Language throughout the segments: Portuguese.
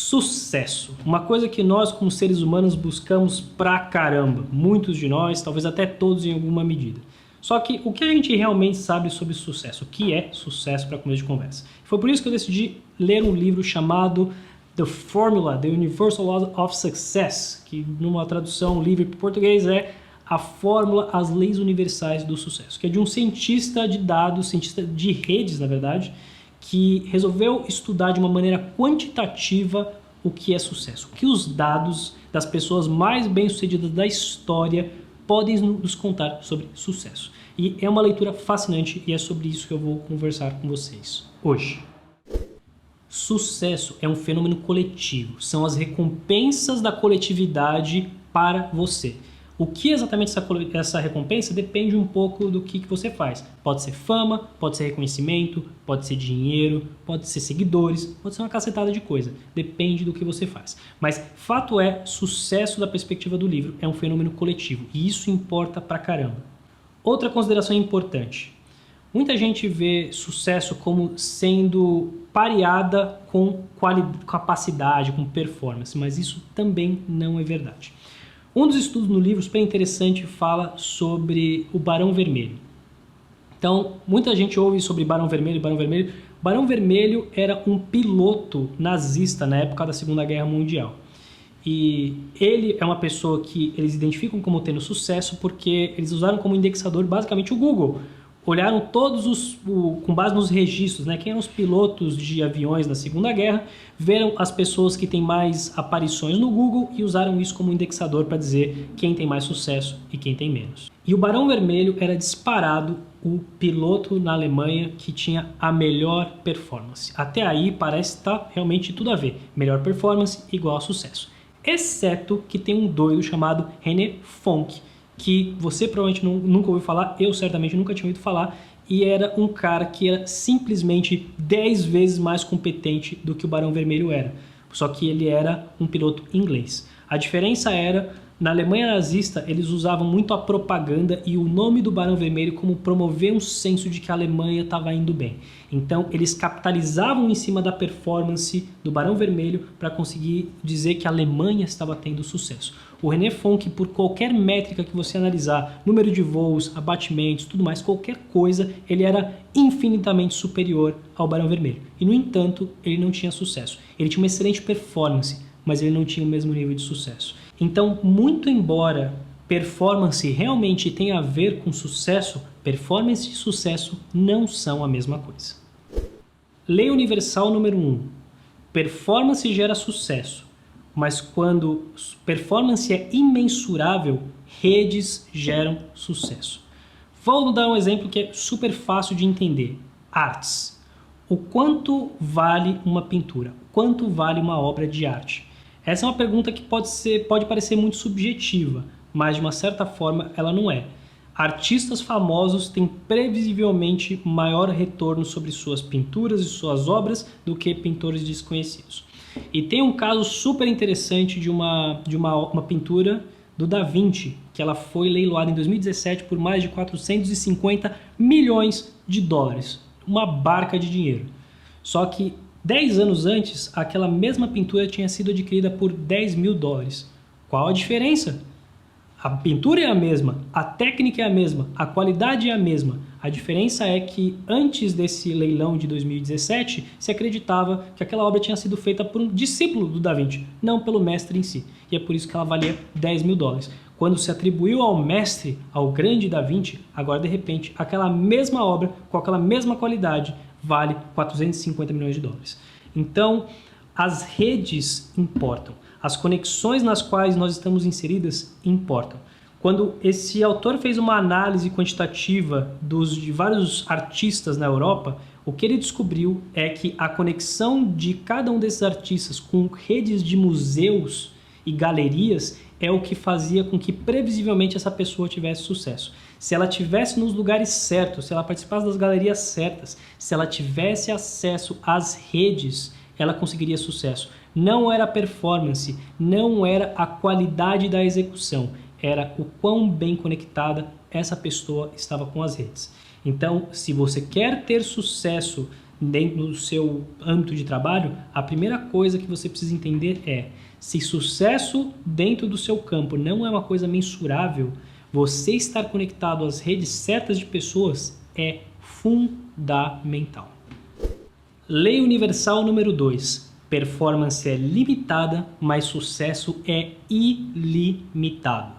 Sucesso, uma coisa que nós como seres humanos buscamos pra caramba, muitos de nós, talvez até todos em alguma medida. Só que o que a gente realmente sabe sobre sucesso? O que é sucesso para começo de conversa? Foi por isso que eu decidi ler um livro chamado The Formula, The Universal Laws of Success, que numa tradução livre para o português é a fórmula, as leis universais do sucesso, que é de um cientista de dados, cientista de redes, na verdade, que resolveu estudar de uma maneira quantitativa o que é sucesso, o que os dados das pessoas mais bem-sucedidas da história podem nos contar sobre sucesso. E é uma leitura fascinante e é sobre isso que eu vou conversar com vocês hoje. Sucesso é um fenômeno coletivo, são as recompensas da coletividade para você. O que exatamente essa recompensa depende um pouco do que você faz. Pode ser fama, pode ser reconhecimento, pode ser dinheiro, pode ser seguidores, pode ser uma cacetada de coisa. Depende do que você faz. Mas fato é, sucesso da perspectiva do livro é um fenômeno coletivo e isso importa pra caramba. Outra consideração importante. Muita gente vê sucesso como sendo pareada com capacidade, com performance, mas isso também não é verdade. Um dos estudos no livro, super interessante, fala sobre o Barão Vermelho. Então, muita gente ouve sobre Barão Vermelho, Barão Vermelho. Barão Vermelho era um piloto nazista na época da Segunda Guerra Mundial. E ele é uma pessoa que eles identificam como tendo sucesso porque eles usaram como indexador basicamente o Google. Olharam todos com base nos registros, né? Quem eram os pilotos de aviões na Segunda Guerra, viram as pessoas que têm mais aparições no Google e usaram isso como indexador para dizer quem tem mais sucesso e quem tem menos. E o Barão Vermelho era disparado o piloto na Alemanha que tinha a melhor performance. Até aí parece estar realmente tudo a ver. Melhor performance igual a sucesso. Exceto que tem um doido chamado René Fonck, que você provavelmente nunca ouviu falar, eu certamente nunca tinha ouvido falar, e era um cara que era simplesmente 10 vezes mais competente do que o Barão Vermelho era. Só que ele era um piloto inglês. A diferença era, na Alemanha nazista, eles usavam muito a propaganda e o nome do Barão Vermelho como promover um senso de que a Alemanha estava indo bem. Então, eles capitalizavam em cima da performance do Barão Vermelho para conseguir dizer que a Alemanha estava tendo sucesso. O René Fonck, por qualquer métrica que você analisar, número de voos, abatimentos, tudo mais, qualquer coisa, ele era infinitamente superior ao Barão Vermelho. E, no entanto, ele não tinha sucesso. Ele tinha uma excelente performance, mas ele não tinha o mesmo nível de sucesso. Então, muito embora performance realmente tenha a ver com sucesso, performance e sucesso não são a mesma coisa. Lei universal número 1. Performance gera sucesso, mas quando performance é imensurável, redes geram sucesso. Vou dar um exemplo que é super fácil de entender. Artes. O quanto vale uma pintura? O quanto vale uma obra de arte? Essa é uma pergunta que pode parecer muito subjetiva, mas de uma certa forma ela não é. Artistas famosos têm previsivelmente maior retorno sobre suas pinturas e suas obras do que pintores desconhecidos. E tem um caso super interessante de uma pintura do Da Vinci, que ela foi leiloada em 2017 por mais de 450 milhões de dólares. Uma barca de dinheiro. Só que 10 anos antes, aquela mesma pintura tinha sido adquirida por 10 mil dólares. Qual a diferença? A pintura é a mesma, a técnica é a mesma, a qualidade é a mesma. A diferença é que antes desse leilão de 2017, se acreditava que aquela obra tinha sido feita por um discípulo do Da Vinci, não pelo mestre em si. E é por isso que ela valia 10 mil dólares. Quando se atribuiu ao mestre, ao grande Da Vinci, agora de repente, aquela mesma obra, com aquela mesma qualidade, vale 450 milhões de dólares. Então, as redes importam. As conexões nas quais nós estamos inseridas importam. Quando esse autor fez uma análise quantitativa de vários artistas na Europa, o que ele descobriu é que a conexão de cada um desses artistas com redes de museus e galerias é o que fazia com que previsivelmente essa pessoa tivesse sucesso. Se ela tivesse nos lugares certos, se ela participasse das galerias certas, se ela tivesse acesso às redes, ela conseguiria sucesso. Não era a performance, não era a qualidade da execução, era o quão bem conectada essa pessoa estava com as redes. Então, se você quer ter sucesso dentro do seu âmbito de trabalho, a primeira coisa que você precisa entender é: se sucesso dentro do seu campo não é uma coisa mensurável, você estar conectado às redes certas de pessoas é fundamental. Lei universal número 2. Performance é limitada, mas sucesso é ilimitado.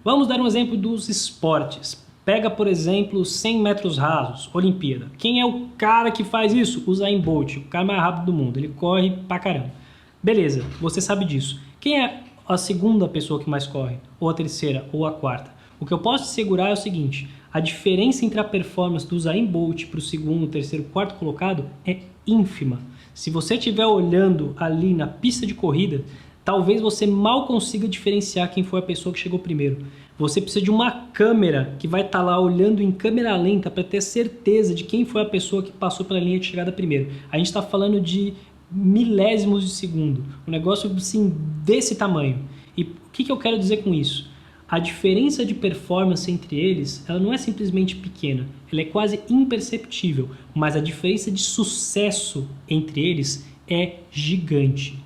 Vamos dar um exemplo dos esportes. Pega, por exemplo, 100 metros rasos, Olimpíada. Quem é o cara que faz isso? O Usain Bolt, o cara mais rápido do mundo. Ele corre pra caramba. Beleza, você sabe disso. Quem é a segunda pessoa que mais corre? Ou a terceira? Ou a quarta? O que eu posso te segurar é o seguinte: a diferença entre a performance do Usain Bolt para o segundo, terceiro, quarto colocado é ínfima. Se você estiver olhando ali na pista de corrida, talvez você mal consiga diferenciar quem foi a pessoa que chegou primeiro. Você precisa de uma câmera que vai estar lá olhando em câmera lenta para ter certeza de quem foi a pessoa que passou pela linha de chegada primeiro. A gente está falando de milésimos de segundo, um negócio assim desse tamanho. E o que eu quero dizer com isso? A diferença de performance entre eles, ela não é simplesmente pequena, ela é quase imperceptível, mas a diferença de sucesso entre eles é gigante.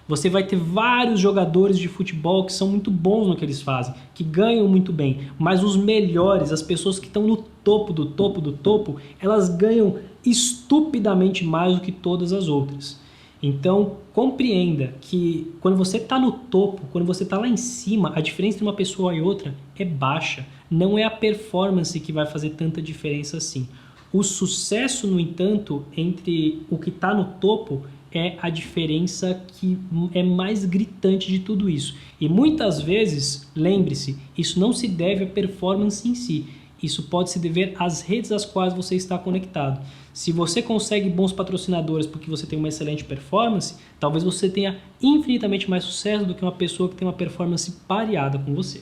Você vai ter vários jogadores de futebol que são muito bons no que eles fazem, que ganham muito bem, mas os melhores, as pessoas que estão no topo do topo do topo, elas ganham estupidamente mais do que todas as outras. Então, compreenda que quando você está no topo, quando você está lá em cima, a diferença entre uma pessoa e outra é baixa. Não é a performance que vai fazer tanta diferença assim. O sucesso, no entanto, entre o que está no topo é a diferença que é mais gritante de tudo isso. E muitas vezes, lembre-se, isso não se deve à performance em si. Isso pode se dever às redes às quais você está conectado. Se você consegue bons patrocinadores porque você tem uma excelente performance, talvez você tenha infinitamente mais sucesso do que uma pessoa que tem uma performance pareada com você.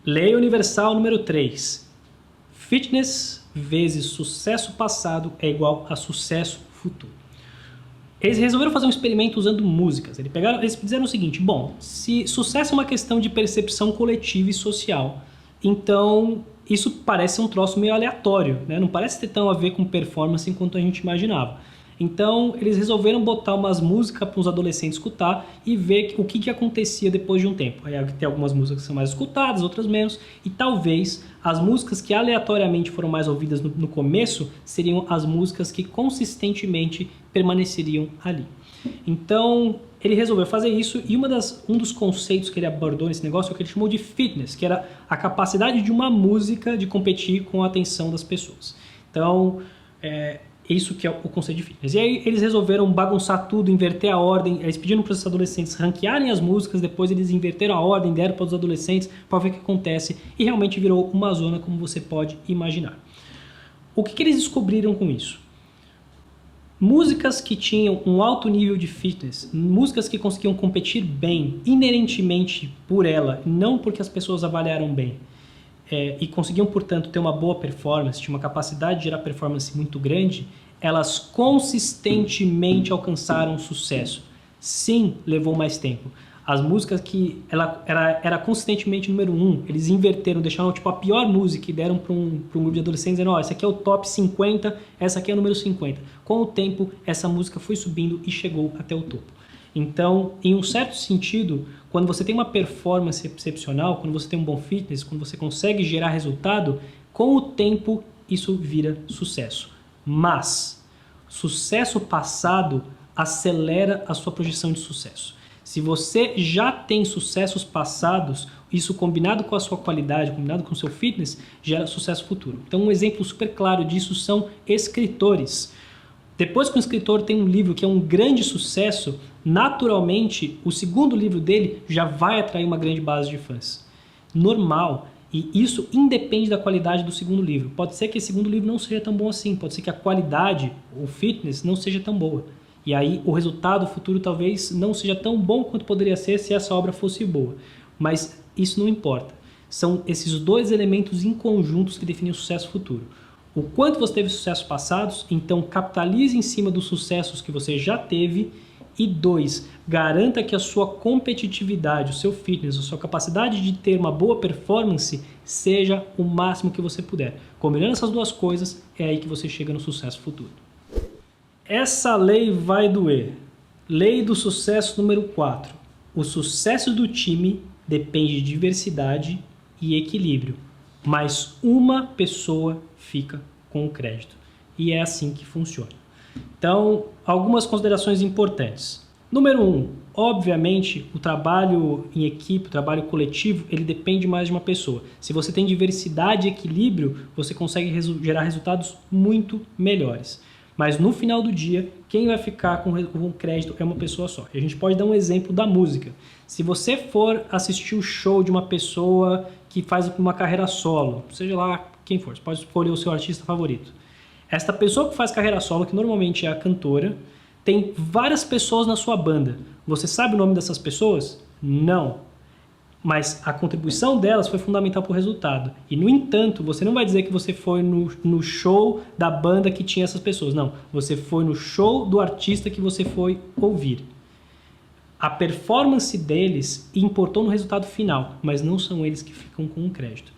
Lei universal número 3. Fitness vezes sucesso passado é igual a sucesso futuro. Eles resolveram fazer um experimento usando músicas. Eles fizeram o seguinte: bom, se sucesso é uma questão de percepção coletiva e social, então isso parece um troço meio aleatório, né? Não parece ter tão a ver com performance quanto a gente imaginava. Então eles resolveram botar umas músicas para os adolescentes escutar e ver o que acontecia depois de um tempo. Aí tem algumas músicas que são mais escutadas, outras menos, e talvez as músicas que aleatoriamente foram mais ouvidas no começo seriam as músicas que consistentemente permaneceriam ali. Então ele resolveu fazer isso, e um dos conceitos que ele abordou nesse negócio é o que ele chamou de fitness, que era a capacidade de uma música de competir com a atenção das pessoas. Então, isso que é o conceito de fitness. E aí eles resolveram bagunçar tudo, inverter a ordem. Eles pediram para os adolescentes ranquearem as músicas, depois eles inverteram a ordem, deram para os adolescentes para ver o que acontece, e realmente virou uma zona como você pode imaginar. O que eles descobriram com isso? Músicas que tinham um alto nível de fitness, músicas que conseguiam competir bem, inerentemente por ela, não porque as pessoas avaliaram bem, e conseguiam, portanto, ter uma boa performance, tinha uma capacidade de gerar performance muito grande, elas consistentemente alcançaram sucesso. Sim, levou mais tempo. As músicas que ela era consistentemente número 1, eles inverteram, deixaram tipo a pior música e deram para um grupo de adolescentes, dizendo: essa aqui é o top 50, essa aqui é o número 50. Com o tempo, essa música foi subindo e chegou até o topo. Então, em um certo sentido, quando você tem uma performance excepcional, quando você tem um bom fitness, quando você consegue gerar resultado, com o tempo isso vira sucesso. Mas sucesso passado acelera a sua projeção de sucesso. Se você já tem sucessos passados, isso combinado com a sua qualidade, combinado com o seu fitness, gera sucesso futuro. Então um exemplo super claro disso são escritores. Depois que um escritor tem um livro que é um grande sucesso, naturalmente o segundo livro dele já vai atrair uma grande base de fãs. Normal. E isso independe da qualidade do segundo livro. Pode ser que esse segundo livro não seja tão bom assim, pode ser que a qualidade, o fitness, não seja tão boa. E aí o resultado futuro talvez não seja tão bom quanto poderia ser se essa obra fosse boa. Mas isso não importa. São esses dois elementos em conjuntos que definem o sucesso futuro. O quanto você teve sucessos passados, então capitalize em cima dos sucessos que você já teve. E 2, garanta que a sua competitividade, o seu fitness, a sua capacidade de ter uma boa performance seja o máximo que você puder. Combinando essas duas coisas, é aí que você chega no sucesso futuro. Essa lei vai doer. Lei do sucesso número 4. O sucesso do time depende de diversidade e equilíbrio, mas uma pessoa fica com o crédito. E é assim que funciona. Então, algumas considerações importantes. Número 1, obviamente, o trabalho em equipe, o trabalho coletivo, ele depende mais de uma pessoa. Se você tem diversidade e equilíbrio, você consegue gerar resultados muito melhores. Mas no final do dia, quem vai ficar com o crédito é uma pessoa só. E a gente pode dar um exemplo da música. Se você for assistir o show de uma pessoa que faz uma carreira solo, seja lá quem for, você pode escolher o seu artista favorito. Esta pessoa que faz carreira solo, que normalmente é a cantora, tem várias pessoas na sua banda. Você sabe o nome dessas pessoas? Não. Mas a contribuição delas foi fundamental para o resultado. E, no entanto, você não vai dizer que você foi no show da banda que tinha essas pessoas. Não, você foi no show do artista que você foi ouvir. A performance deles importou no resultado final, mas não são eles que ficam com o crédito.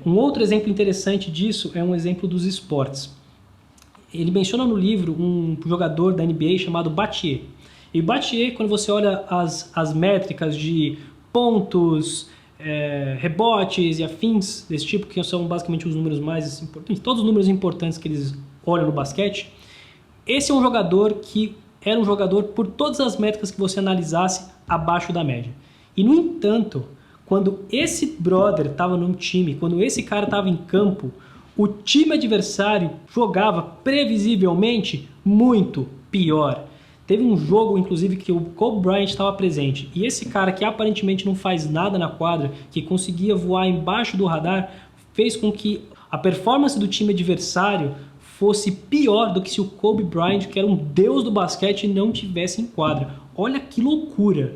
Um outro exemplo interessante disso é um exemplo dos esportes. Ele menciona no livro um jogador da NBA chamado Battier. E Battier, quando você olha as métricas de pontos, rebotes e afins desse tipo, que são basicamente os números mais importantes, todos os números importantes que eles olham no basquete, esse é um jogador que era um jogador por todas as métricas que você analisasse abaixo da média. E, no entanto, quando esse brother estava num time, quando esse cara estava em campo, o time adversário jogava previsivelmente muito pior. Teve um jogo, inclusive, que o Kobe Bryant estava presente. E esse cara que aparentemente não faz nada na quadra, que conseguia voar embaixo do radar, fez com que a performance do time adversário fosse pior do que se o Kobe Bryant, que era um deus do basquete, não tivesse em quadra. Olha que loucura!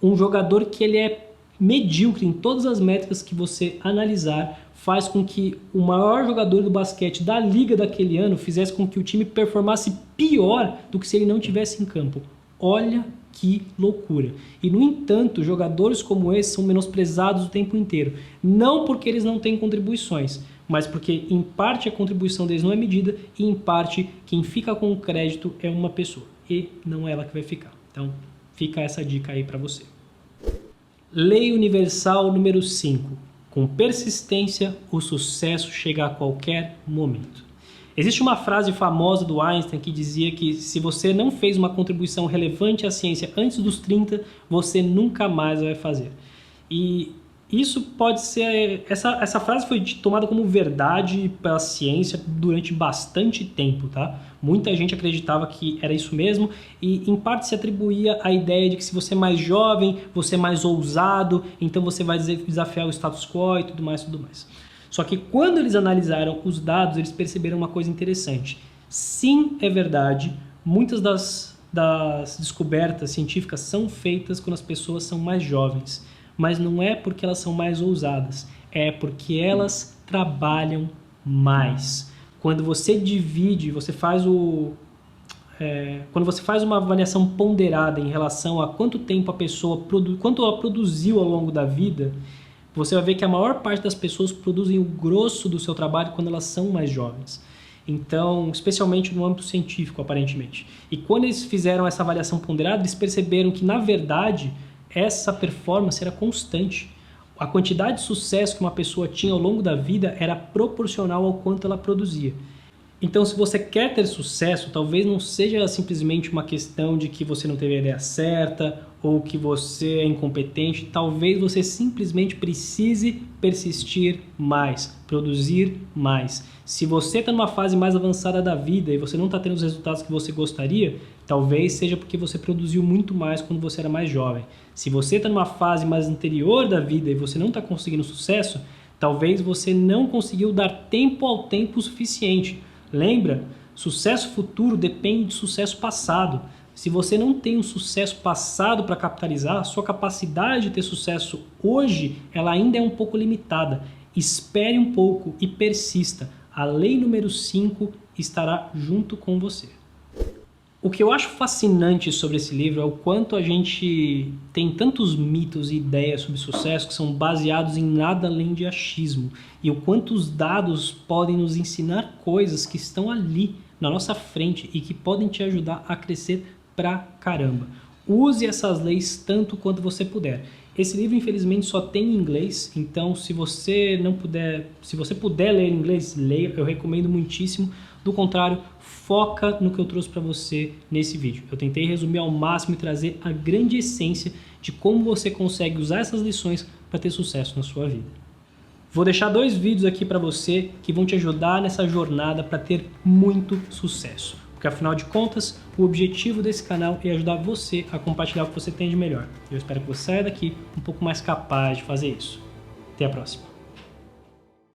Um jogador que ele é medíocre em todas as métricas que você analisar, faz com que o maior jogador do basquete da liga daquele ano fizesse com que o time performasse pior do que se ele não tivesse em campo. Olha que loucura. E, no entanto, jogadores como esse são menosprezados o tempo inteiro. Não porque eles não têm contribuições, mas porque, em parte, a contribuição deles não é medida e, em parte, quem fica com o crédito é uma pessoa. E não é ela que vai ficar. Então, fica essa dica aí para você. Lei universal número 5. Com persistência, o sucesso chega a qualquer momento. Existe uma frase famosa do Einstein que dizia que se você não fez uma contribuição relevante à ciência antes dos 30, você nunca mais vai fazer. E isso pode ser... Essa frase foi tomada como verdade pela ciência durante bastante tempo, tá? Muita gente acreditava que era isso mesmo e, em parte, se atribuía à ideia de que se você é mais jovem, você é mais ousado, então você vai desafiar o status quo e tudo mais, tudo mais. Só que quando eles analisaram os dados, eles perceberam uma coisa interessante. Sim, é verdade, muitas das descobertas científicas são feitas quando as pessoas são mais jovens. Mas não é porque elas são mais ousadas, é porque elas trabalham mais. Quando você divide, você faz quando você faz uma avaliação ponderada em relação a quanto tempo a pessoa quanto ela produziu ao longo da vida, você vai ver que a maior parte das pessoas produzem o grosso do seu trabalho quando elas são mais jovens. Então, especialmente no âmbito científico, aparentemente. E quando eles fizeram essa avaliação ponderada, eles perceberam que, na verdade, essa performance era constante. A quantidade de sucesso que uma pessoa tinha ao longo da vida era proporcional ao quanto ela produzia. Então, se você quer ter sucesso, talvez não seja simplesmente uma questão de que você não teve a ideia certa ou que você é incompetente. Talvez você simplesmente precise persistir mais, produzir mais. Se você está numa fase mais avançada da vida e você não está tendo os resultados que você gostaria, talvez seja porque você produziu muito mais quando você era mais jovem. Se você está numa fase mais anterior da vida e você não está conseguindo sucesso, talvez você não conseguiu dar tempo ao tempo suficiente. Lembra? Sucesso futuro depende de sucesso passado. Se você não tem um sucesso passado para capitalizar, sua capacidade de ter sucesso hoje, ela ainda é um pouco limitada. Espere um pouco e persista. A lei número 5 estará junto com você. O que eu acho fascinante sobre esse livro é o quanto a gente tem tantos mitos e ideias sobre sucesso que são baseados em nada além de achismo. E o quanto os dados podem nos ensinar coisas que estão ali na nossa frente e que podem te ajudar a crescer pra caramba. Use essas leis tanto quanto você puder. Esse livro, infelizmente, só tem em inglês, então se você puder ler em inglês, leia, eu recomendo muitíssimo. Do contrário, foca no que eu trouxe para você nesse vídeo. Eu tentei resumir ao máximo e trazer a grande essência de como você consegue usar essas lições para ter sucesso na sua vida. Vou deixar 2 vídeos aqui para você que vão te ajudar nessa jornada para ter muito sucesso. Porque afinal de contas, o objetivo desse canal é ajudar você a compartilhar o que você tem de melhor. Eu espero que você saia daqui um pouco mais capaz de fazer isso. Até a próxima.